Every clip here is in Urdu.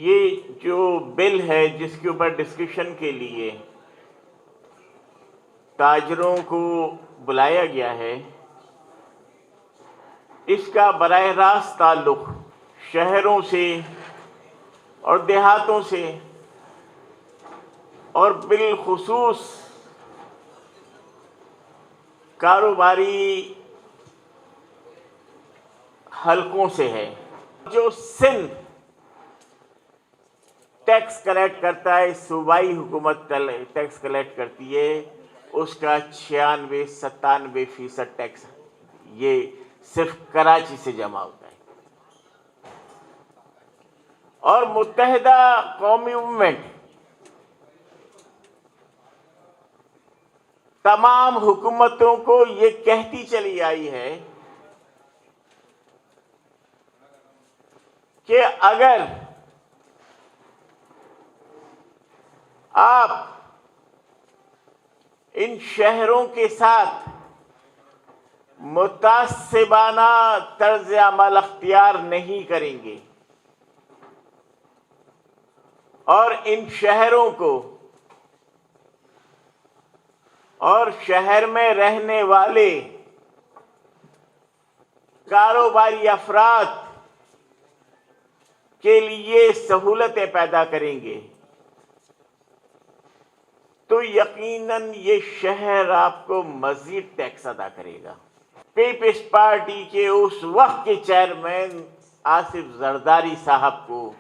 یہ جو بل ہے جس کے اوپر ڈسکشن کے لیے تاجروں کو بلایا گیا ہے، اس کا براہ راست تعلق شہروں سے اور دیہاتوں سے اور بالخصوص کاروباری حلقوں سے ہے۔ جو سندھ ٹیکس کلیکٹ کرتا ہے، صوبائی حکومت ٹیکس کلیکٹ کرتی ہے، اس کا 96-97% ٹیکس یہ صرف کراچی سے جمع ہوتا ہے۔ اور متحدہ قومی موومنٹ تمام حکومتوں کو یہ کہتی چلی آئی ہے کہ اگر آپ ان شہروں کے ساتھ متعصبانہ طرز عمل اختیار نہیں کریں گے اور ان شہروں کو اور شہر میں رہنے والے کاروباری افراد کے لیے سہولتیں پیدا کریں گے تو یقیناً یہ شہر آپ کو مزید ٹیکس ادا کرے گا۔ پیپلز پارٹی کے اس وقت کے چیئرمین آصف زرداری صاحب کو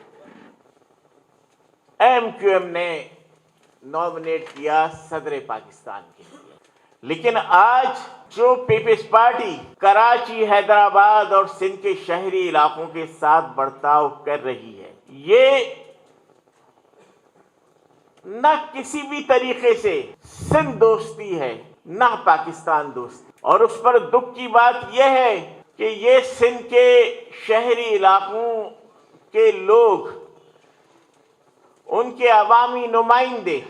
ایم کیو ایم نے نامنیٹ کیا صدر پاکستان کے لیے، لیکن آج جو پیپلز پارٹی کراچی، حیدرآباد اور سندھ کے شہری علاقوں کے ساتھ برتاؤ کر رہی ہے، یہ نہ کسی بھی طریقے سے سندھ دوستی ہے نہ پاکستان دوستی۔ اور اس پر دکھ کی بات یہ ہے کہ یہ سندھ کے شہری علاقوں کے لوگ، ان کے عوامی نمائندے،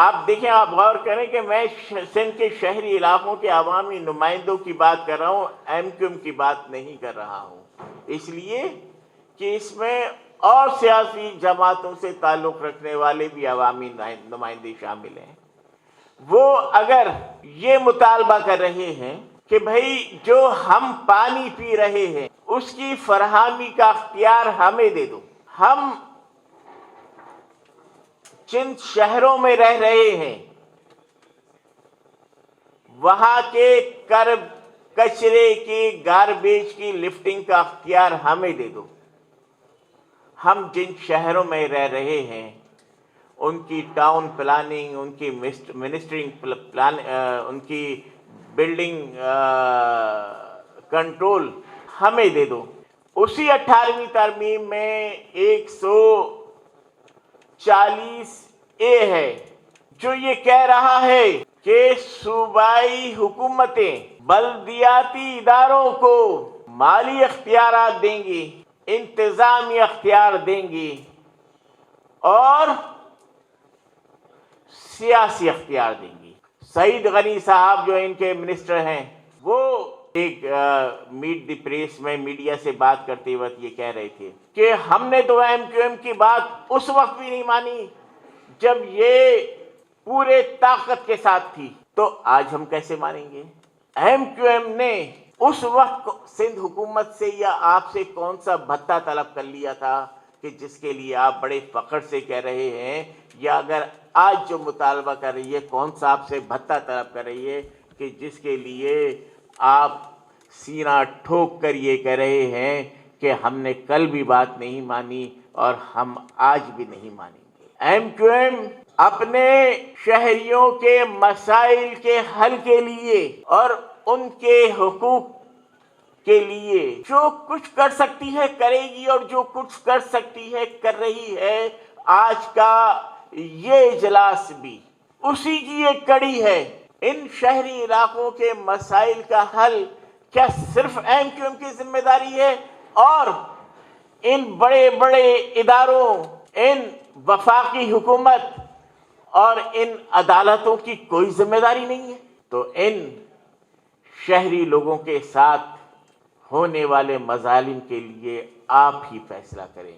آپ دیکھیں، آپ غور کریں کہ میں سندھ کے شہری علاقوں کے عوامی نمائندوں کی بات کر رہا ہوں، ایم کیو ایم کی بات نہیں کر رہا ہوں، اس لیے کہ اس میں اور سیاسی جماعتوں سے تعلق رکھنے والے بھی عوامی نمائندے شامل ہیں۔ وہ اگر یہ مطالبہ کر رہے ہیں کہ بھئی جو ہم پانی پی رہے ہیں اس کی فراہمی کا اختیار ہمیں دے دو، ہم جن شہروں میں رہ رہے ہیں وہاں کے کچرے کی، گاربیج کی لفٹنگ کا اختیار ہمیں دے دو، ہم جن شہروں میں رہ رہے ہیں ان کی ٹاؤن پلاننگ، ان کی منسٹرنگ پلان، ان کی بلڈنگ کنٹرول ہمیں دے دو۔ اسی 18ویں ترمیم میں 140A ہے جو یہ کہہ رہا ہے کہ صوبائی حکومتیں بلدیاتی اداروں کو مالی اختیارات دیں گی، انتظامی اختیار دیں گی اور سیاسی اختیار دیں گی۔ سعید غنی صاحب جو ان کے منسٹر ہیں، وہ ایک میٹ دی پریس میں میڈیا سے بات کرتے وقت یہ کہہ رہے تھے کہ ہم نے تو ایم کیو ایم کی بات اس وقت بھی نہیں مانی جب یہ پورے طاقت کے ساتھ تھی، تو آج ہم کیسے مانیں گے؟ ایم کیو ایم نے اس وقت سندھ حکومت سے یا آپ سے کون سا بھتہ طلب کر لیا تھا کہ جس کے لیے آپ بڑے فخر سے کہہ رہے ہیں، یا اگر آج جو مطالبہ کر رہی ہے کون سا آپ سے بھتہ طلب کر رہی ہے کہ جس کے لیے آپ سینہ ٹھوک کر یہ کہہ رہے ہیں کہ ہم نے کل بھی بات نہیں مانی اور ہم آج بھی نہیں مانیں گے۔ ایم کیو ایم اپنے شہریوں کے مسائل کے حل کے لیے اور ان کے حقوق کے لیے جو کچھ کر سکتی ہے کرے گی، اور جو کچھ کر سکتی ہے کر رہی ہے۔ آج کا یہ اجلاس بھی اسی کی ایک کڑی ہے۔ ان شہری علاقوں کے مسائل کا حل کیا صرف ایم کیو ایم کی ذمہ داری ہے اور ان بڑے بڑے اداروں، ان وفاقی حکومت اور ان عدالتوں کی کوئی ذمہ داری نہیں ہے؟ تو ان شہری لوگوں کے ساتھ ہونے والے مظالم کے لیے آپ ہی فیصلہ کریں۔